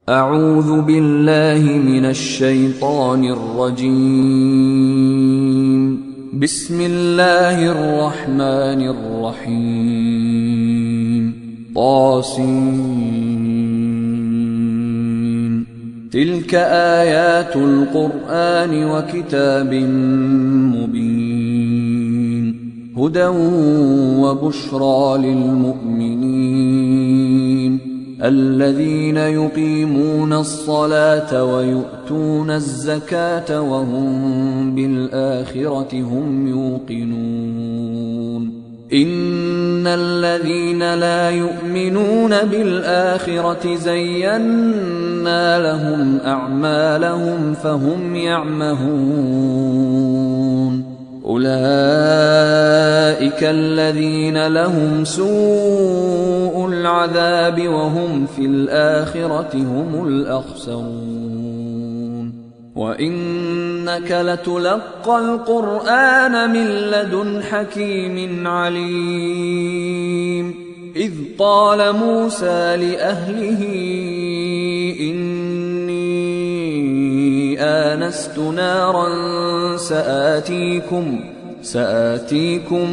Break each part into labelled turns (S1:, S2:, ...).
S1: أعوذ بالله من الشيطان الرجيم. بسم الله الرحمن الرحيم. طاسين. تلك آيات القرآن وكتاب مبين. هدى وبشرى للمؤمنين الذين يقيمون الصلاة ويؤتون الزكاة وهم بالآخرة هم يوقنون. إن الذين لا يؤمنون بالآخرة زينا لهم أعمالهم فهم يعمهون. أولئك الذين لهم سوء العذاب وهم في الآخرة هم الأخسرون. وإنك لتلقى القرآن من لدن حكيم عليم. إذ قال موسى لأهله إني آنست نارا سآتيكم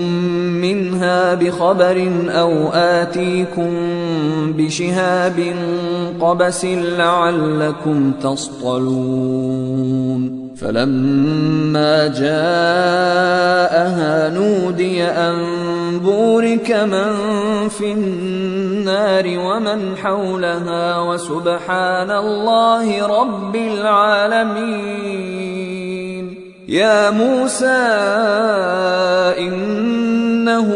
S1: منها بخبر أو آتيكم بشهاب قبس لعلكم تصطلون. فلما جاءها نودي أن بورك من في النار ومن حولها وسبحان الله رب العالمين. يا موسى إنه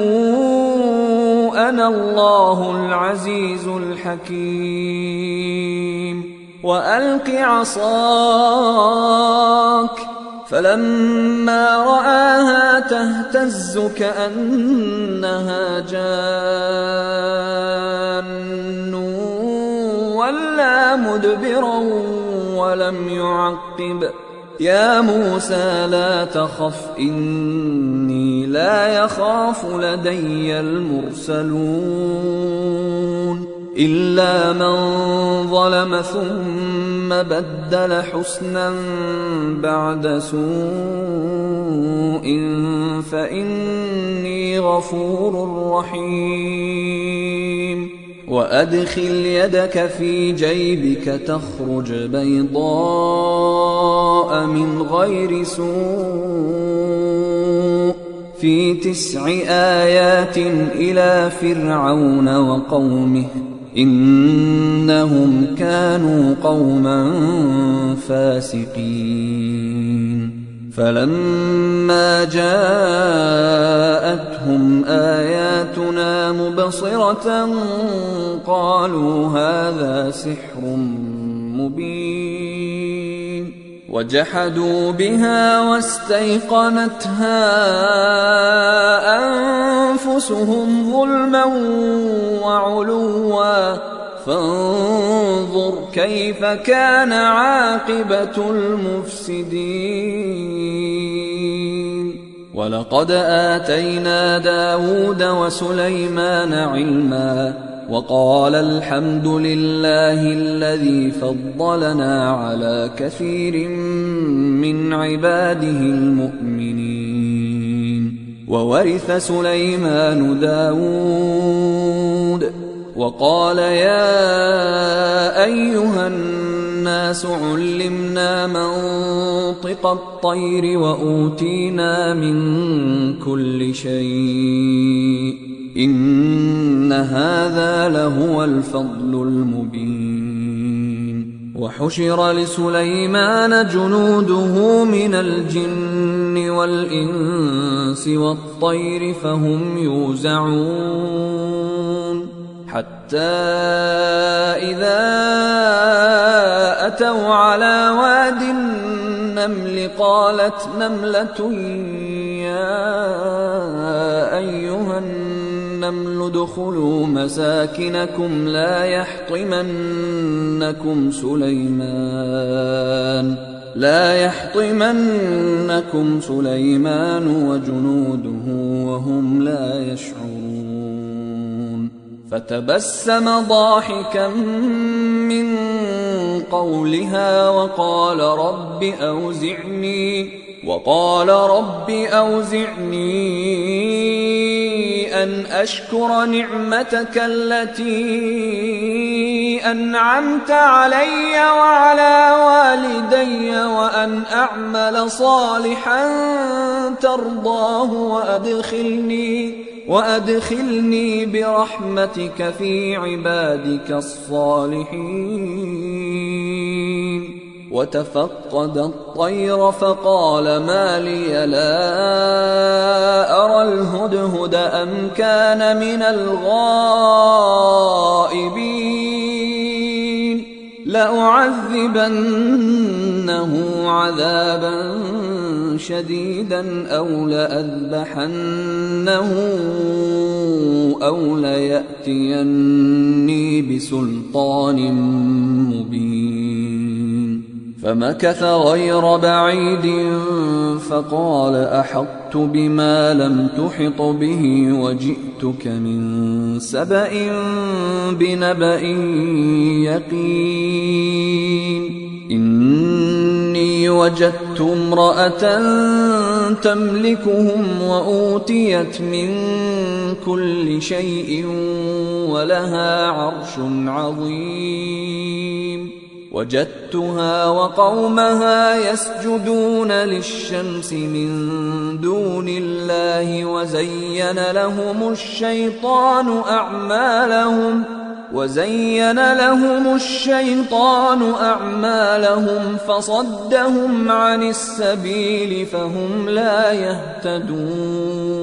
S1: أنا الله العزيز الحكيم. وألق عصاك. فلما رآها تهتز كأنها جان ولا مدبرا ولم يعقب. يا موسى لا تخف إني لا يخاف لدي المرسلون. إلا من ظلم ثم بدل حسنا بعد سوء فإني غفور رحيم. وأدخل يدك في جيبك تخرج بيضاء من غير سوء في 9 آيات إلى فرعون وقومه إنهم كانوا قوما فاسقين. فلما جاءتهم آياتنا مبصرة قالوا هذا سحر مبين. وجحدوا بها واستيقنتها أنفسهم ظلما وعلوا فانظر كيف كان عاقبة المفسدين. ولقد آتينا داود وسليمان علما وقال الحمد لله الذي فضلنا على كثير من عباده المؤمنين. وورث سليمان داود وقال يا أيها الناس علمنا منطق الطير وأوتينا من كل شيء إن هذا لهو الفضل المبين. وحشر لسليمان جنوده من الجن والإنس والطير فهم يوزعون. حتى إذا أتوا على واد النمل قالت نملة يا أيها النمل ادخلوا مساكنكم لا يحطمنكم سليمان وجنوده وهم لا يشعرون. فتبسم ضاحكا من قولها وقال رب أوزعني أن أشكر نعمتك التي أنعمت علي وعلى والدي وأن أعمل صالحا ترضاه وأدخلني برحمتك في عبادك الصالحين. وتفقد الطير فقال ما لي لا أرى الهدهد أم كان من الغائبين لأعذبنه عذابا شديدا أو لأذبحنه أو ليأتيني بسلطان مبين. فمكث غير بعيد فقال أحطت بما لم تحط به وجئتك من سبأ بنبأ يقين. إني وجدت امرأة تملكهم وأوتيت من كل شيء ولها عرش عظيم. وجدتها وقومها يسجدون للشمس من دون الله وزين لهم الشيطان أعمالهم فصدهم عن السبيل فهم لا يهتدون.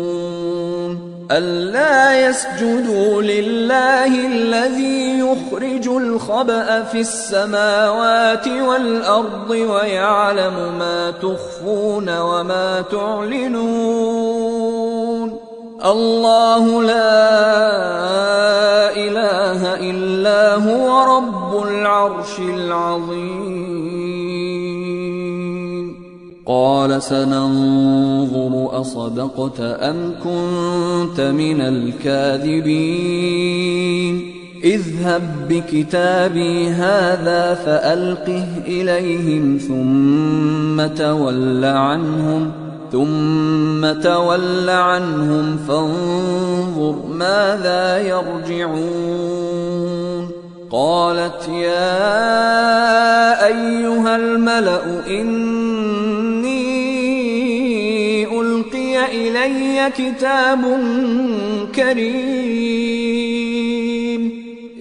S1: ألا يسجدوا لله الذي يخرج الخبأ في السماوات والأرض ويعلم ما تخفون وما تعلنون. الله لا إله إلا هو رب العرش العظيم. قال سننظر أصدقت أم كنت من الكاذبين. اذهب بكتابي هذا فألقه إليهم ثم تول عنهم فانظر ماذا يرجعون. قالت يا أيها الملأ إني ألقي إلي كتاب كريم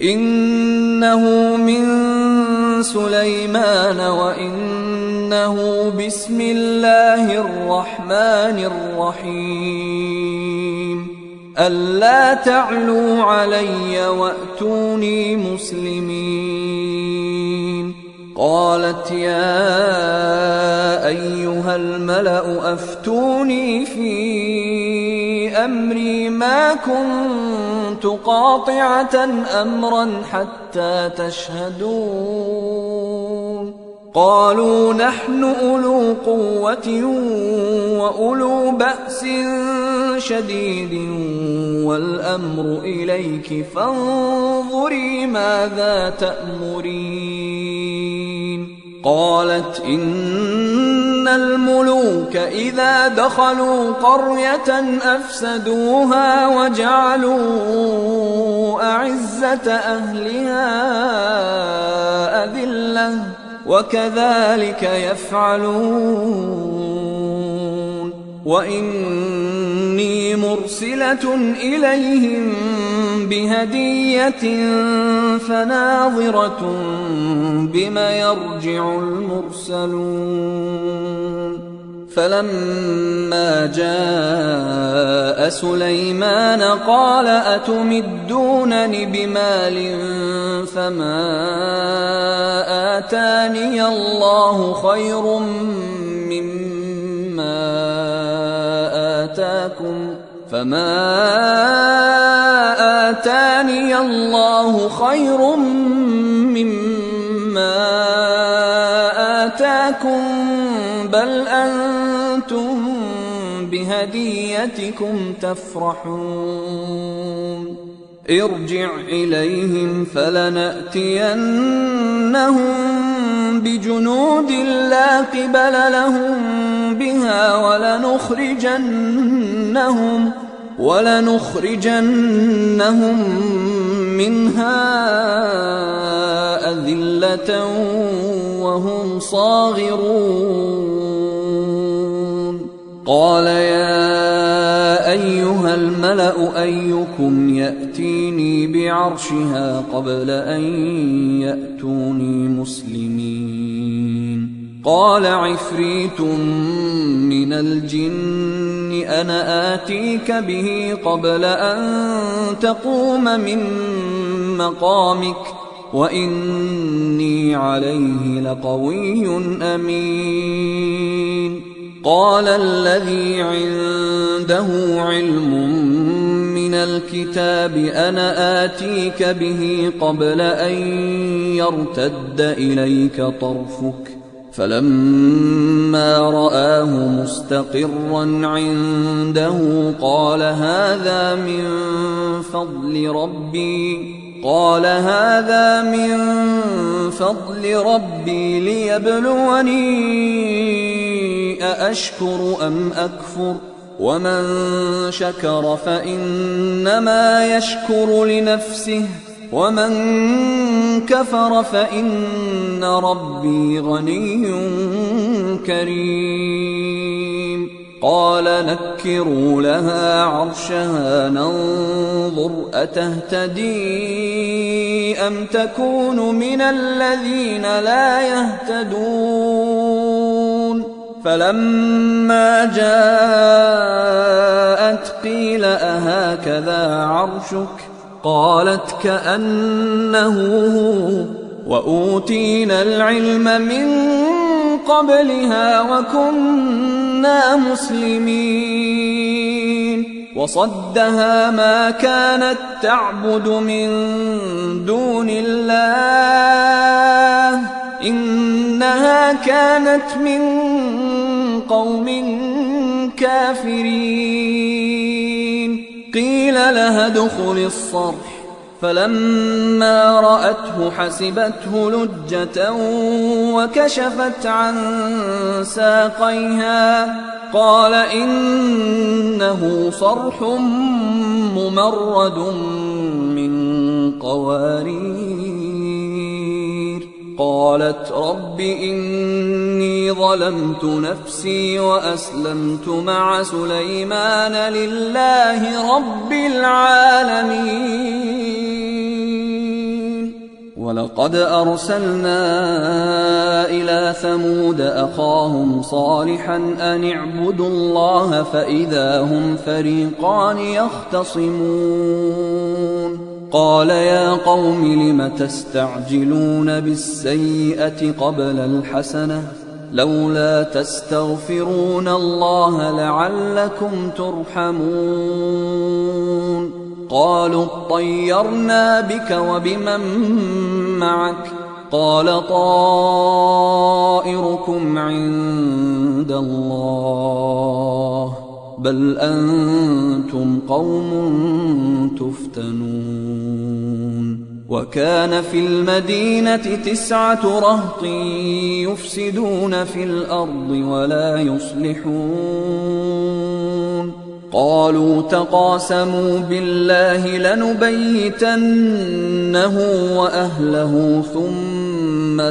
S1: إنه من سليمان وإنه بسم الله الرحمن الرحيم. ألا تعلوا علي وأتوني مسلمين. قالت يا أيها الملأ أفتوني في أمري ما كنت قاطعة أمرا حتى تشهدون. قالوا نحن أولو قوة وأولو بأس شديد والأمر إليك فانظري ماذا تأمرين. قالت إن الملوك إذا دخلوا قرية أفسدوها وجعلوا أعزة أهلها أذلة وكذلك يفعلون. وإني مرسلة إليهم بهدية فناظرة بما يرجع المرسلون. فلما جاء سليمان قال أتمدونني بمال فما آتاني الله خير مما آتاكم بل أنتم بهديتكم تفرحون. ارجع إليهم فلنأتينهم بجنود لا قبل لهم بها ولنخرجنهم منها أذلة وهم صاغرون قال يا أيها الملأ أيكم يأتيني بعرشها قبل أن يأتوني مسلمين قال عفريت من الجن أنا آتيك به قبل أن تقوم من مقامك وإني عليه لقوي أمين قال الذي عنده علم من الكتاب أنا آتيك به قبل أن يرتد إليك طرفك فلما رآه مستقرا عنده قال هذا من فضل ربي ليبلوني أأشكر أم أكفر ومن شكر فإنما يشكر لنفسه ومن كفر فإن ربي غني كريم قال نكروا لها عرشها ننظر أتهتدي أم تكون من الذين لا يهتدون فلما جاءت قيل أهكذا عرشك قالت كأنه هو وأوتينا العلم من قبلها وكنا مسلمين وصدها ما كانت تعبد من دون الله إنها كانت من قوم كافرين قيل لها ادخل الصرح فلما رأته حسبته لجة وكشفت عن ساقيها قال إنه صرح ممرد من قوارير قالت رب إني ظلمت نفسي وأسلمت مع سليمان لله رب العالمين ولقد أرسلنا إلى ثمود أخاهم صالحا أن اعبدوا الله فإذا هم فريقان يختصمون قال يا قوم لم تستعجلون بالسيئة قبل الحسنة لولا تستغفرون الله لعلكم ترحمون قالوا اطيرنا بك وبمن معك قال طائركم عند الله بل أنتم قوم تفتنون وكان في المدينة 9 رهط يفسدون في الأرض ولا يصلحون قالوا تقاسموا بالله لنبيتنه وأهله ثم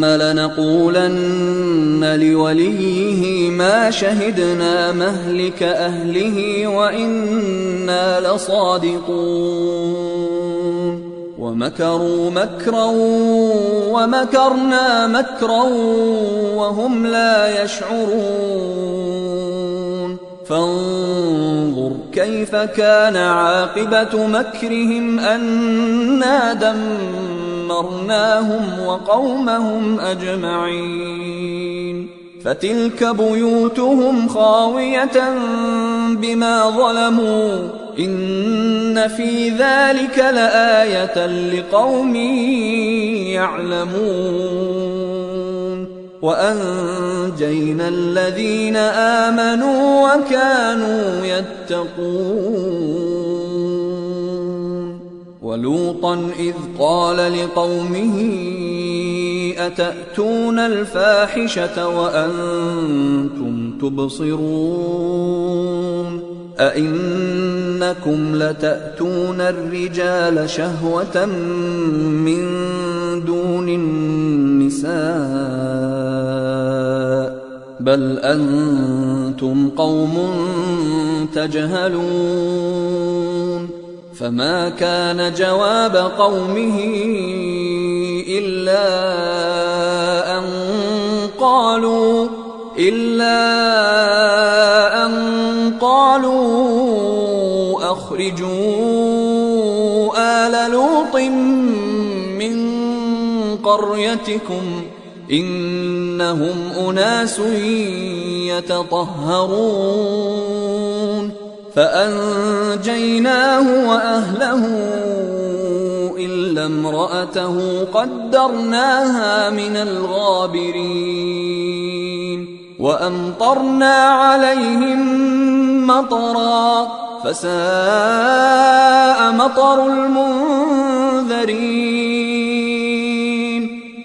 S1: لنقولن لوليه ما شهدنا مهلك أهله وإنا لصادقون ومكروا مكرا ومكرنا مكرا وهم لا يشعرون فانظر كيف كان عاقبة مكرهم أنا دمرناهم وقومهم أجمعين فتلك بيوتهم خاوية بما ظلموا إن في ذلك لآية لقوم يعلمون وأنجينا الذين آمنوا وكانوا يتقون ولوطا إذ قال لقومه أتأتون الفاحشة وأنتم تبصرون أئنكم لتأتون الرجال شهوة من دون النساء بل أنتم قوم تجهلون فما كان جواب قومه إلا أن قالوا أخرجوا آل لوط من قريتكم إنهم أناس يتطهرون فأنجيناه وأهله إلا امرأته قدرناها من الغابرين وأمطرنا عليهم مطرا فساء مطر المنذرين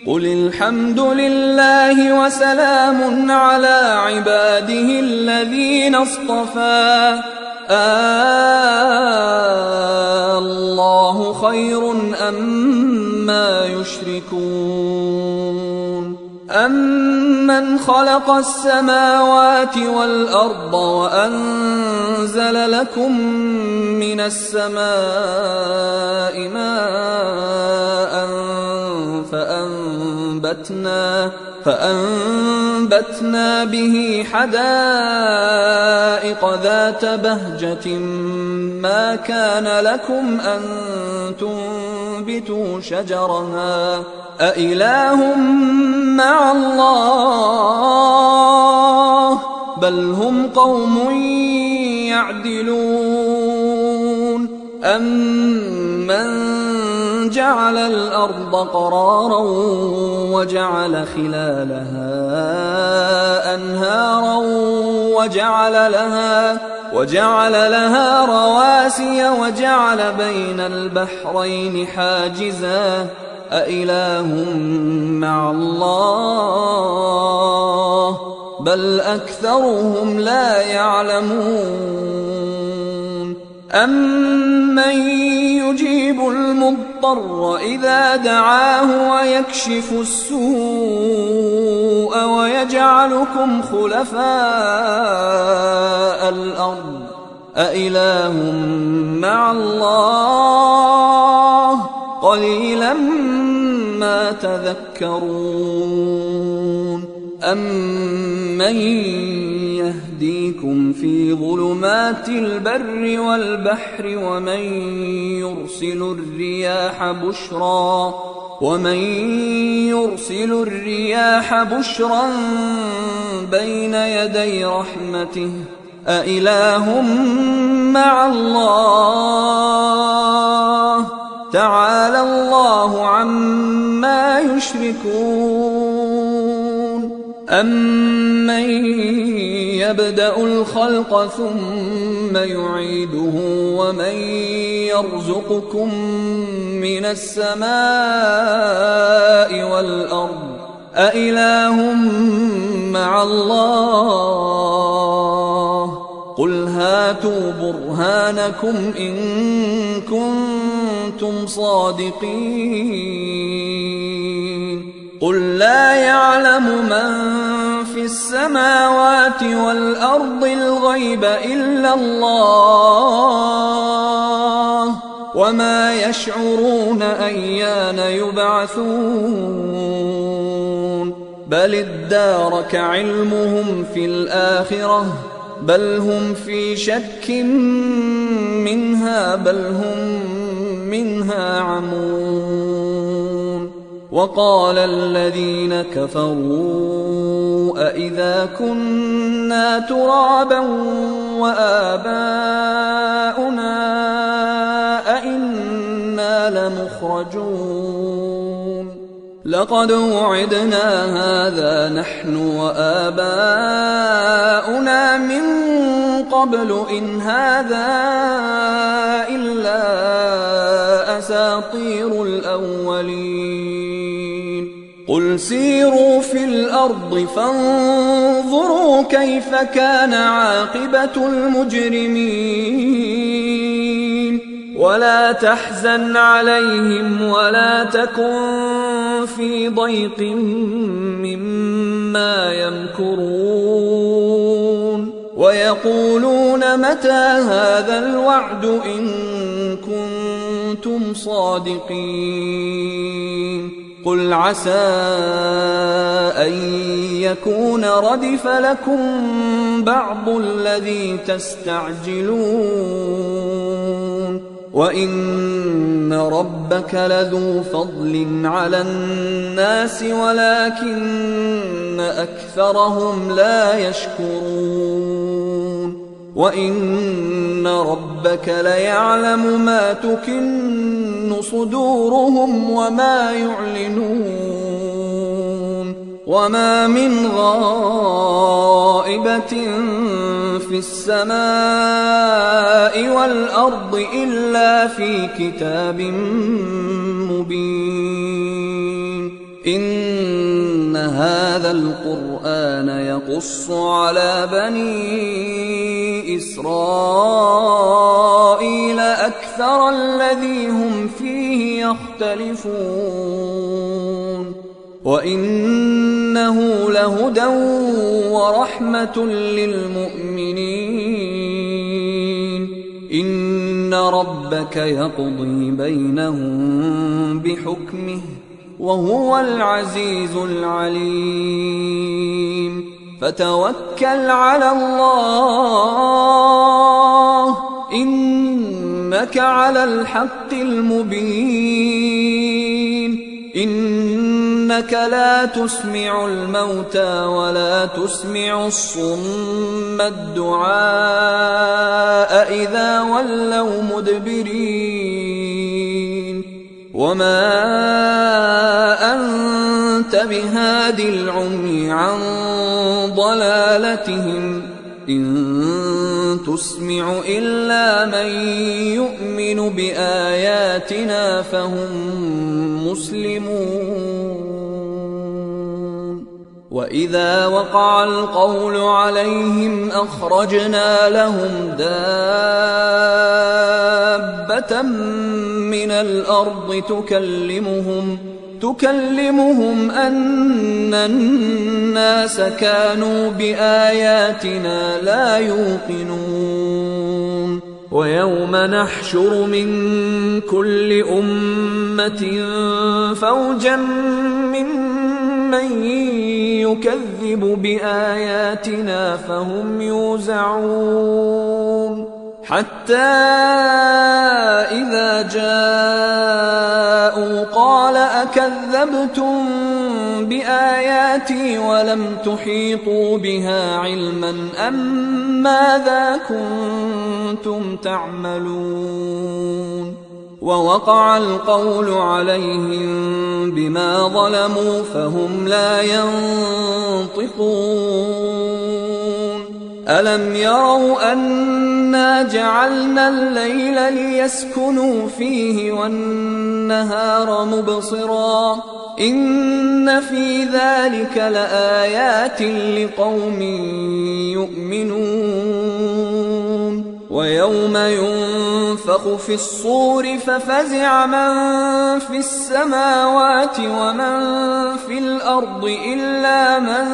S1: قل الحمد لله وسلام على عباده الذين اصطفى الله خير أما يشركون أمن خلق السماوات والأرض وأنزل لكم من السماء ماء فأنبتنا به حدائق ذات بهجة ما كان لكم أن تنبتوا شجرها أإله مع الله بل هم قوم يعدلون أمن جعل الأرض قرارا وجعل خلالها أنهارا وجعل لها رواسي وجعل بين البحرين حاجزا أإله مع الله بل أكثرهم لا يعلمون أمن يجيب المضطر إذا دعاه ويكشف السوء ويجعلكم خلفاء الأرض أإله مع الله قليلا ما تذكرون أمن يهديكم في ظلمات البر والبحر ومن يرسل الرياح بشرا بين يدي رحمته أإله مع الله تعالى الله عما يشركون أمن يبدأ الخلق ثم يعيده ومن يرزقكم من السماء والأرض أإله مع الله قل هاتوا برهانكم إن كنتم صادقين قل لا يعلم من في السماوات والأرض الغيب إلا الله وما يشعرون أيان يبعثون بل ادارك علمهم في الآخرة بل هم في شك منها بل هم منها عمون وقال الذين كفروا أإذا كنا ترابا وآباؤنا أئنا لمخرجون لقد وعدنا هذا نحن وآباؤنا من قبل إن هذا إلا أساطير الأولين قل سيروا في الأرض فانظروا كيف كان عاقبة المجرمين ولا تحزن عليهم ولا تكن في ضيق مما يمكرون ويقولون متى هذا الوعد إن كنتم صادقين قل عسى أن يكون ردف لكم بعض الذي تستعجلون وإن ربك لذو فضل على الناس ولكن أكثرهم لا يشكرون وإن ربك ليعلم ما تكن صدورهم وما يعلنون وما من غائبة في السماء والأرض إلا في كتاب مبين إن هذا القرآن يقص على بني إسرائيل أكثر الذي هم فيه يختلفون وإنه لهدى ورحمة للمؤمنين إن ربك يقضي بينهم بحكمه وهو العزيز العليم فتوكل على الله إنك على الحق المبين إنك لا تسمع الموتى ولا تسمع الصم الدعاء إذا ولوا مدبرين وما أنت بهاد العمي عن ضلالتهم إن تسمع إلا من يؤمن بآياتنا فهم مسلمون وإذا وقع القول عليهم أخرجنا لهم دابة من الأرض تكلمهم أن الناس كانوا بآياتنا لا يوقنون ويوم نحشر من كل أمة فوجا ممن يكذب بآياتنا فهم يوزعون حتى إذا جاءوا قال أكذبتم بآياتي ولم تحيطوا بها علما أم ماذا كنتم تعملون ووقع القول عليهم بما ظلموا فهم لا ينطقون ألم يروا أنا جعلنا الليل ليسكنوا فيه والنهار مبصرا إن في ذلك لآيات لقوم يؤمنون ويوم ينفخ في الصور ففزع من في السماوات ومن في الأرض إلا من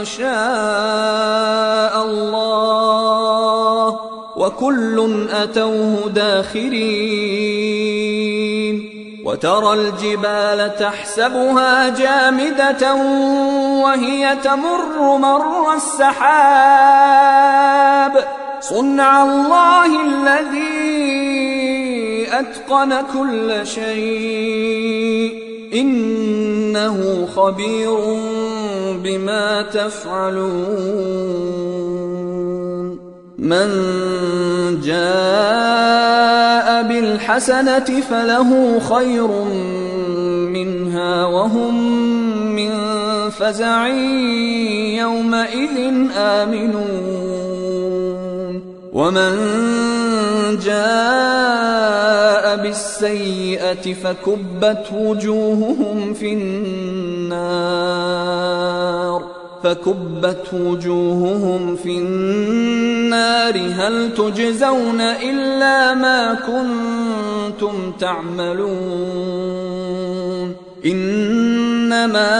S1: شاء الله وكل أتوه داخرين وترى الجبال تحسبها جامدة وهي تمر مر السحاب صنع الله الذي أتقن كل شيء إنه خبير بما تفعلون من جاء بالحسنة فله خير منها وهم من فزع يومئذ آمنون ومن جاء بالسيئة فكبت وجوههم في النار هل تجزون إلا ما كنتم تعملون إنما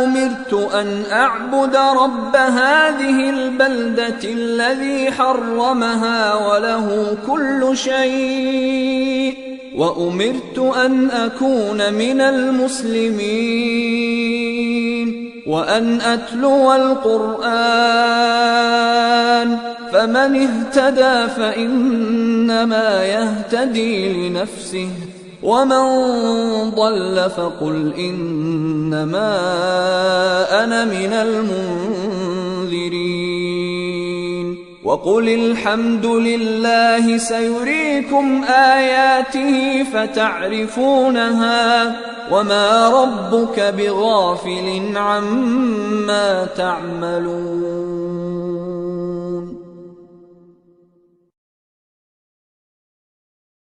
S1: أمرت أن أعبد رب هذه البلدة الذي حرمها وله كل شيء وأمرت أن أكون من المسلمين وأن أتلو القرآن فمن اهتدى فإنما يهتدي لنفسه ومن ضل فقل إنما أنا من المنذرين وقل الحمد لله سيريكم آياته فتعرفونها وما ربك بغافل عما تعملون